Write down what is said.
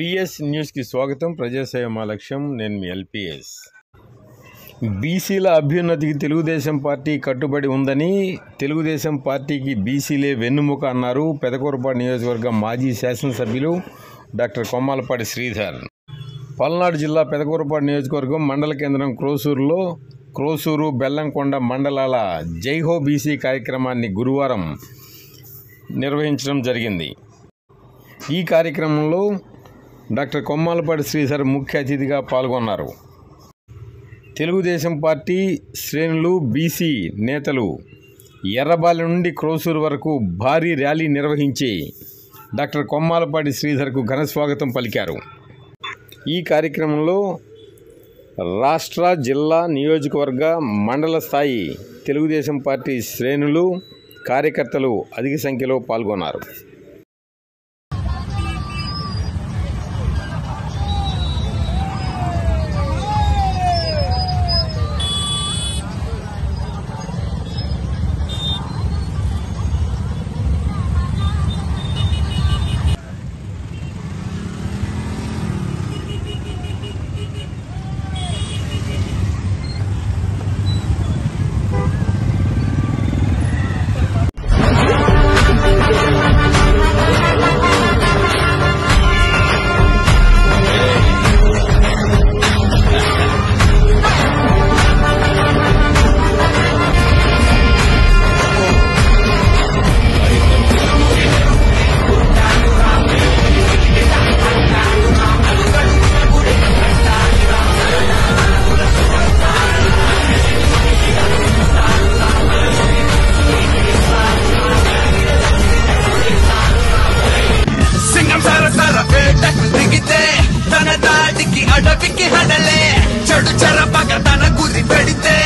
PS న్యూస్కి స్వాగతం. ప్రజాసేవ మా లక్ష్యం. నేను మీ ఎల్పిఎస్. బీసీల అభ్యున్నతికి తెలుగుదేశం పార్టీ కట్టుబడి ఉందని, తెలుగుదేశం పార్టీకి బీసీలే వెన్నుముక అన్నారు పెదకూరపాడు నియోజకవర్గం మాజీ శాసనసభ్యులు డాక్టర్ కొమ్మాలపాటి శ్రీధర్. పల్నాడు జిల్లా పెదకూరపాడు నియోజకవర్గం మండల కేంద్రం క్రోసూరులో క్రోసూరు, బెల్లంకొండ మండలాల జైహో బీసీ కార్యక్రమాన్ని గురువారం నిర్వహించడం జరిగింది. ఈ కార్యక్రమంలో డాక్టర్ కొమ్మాలపాటి శ్రీధర్ ముఖ్య అతిథిగా పాల్గొన్నారు. తెలుగుదేశం పార్టీ శ్రేణులు, బీసీ నేతలు ఎర్రబాలె నుండి క్రోసూరు వరకు భారీ ర్యాలీ నిర్వహించి డాక్టర్ కొమ్మాలపాటి శ్రీధర్కు ఘన స్వాగతం పలికారు. ఈ కార్యక్రమంలో రాష్ట్ర, జిల్లా, నియోజకవర్గ, మండల స్థాయి తెలుగుదేశం పార్టీ శ్రేణులు, కార్యకర్తలు అధిక సంఖ్యలో పాల్గొన్నారు. తన దాడికి అడవికి హడలే చెడు చెరపగ తన గురి పెడితే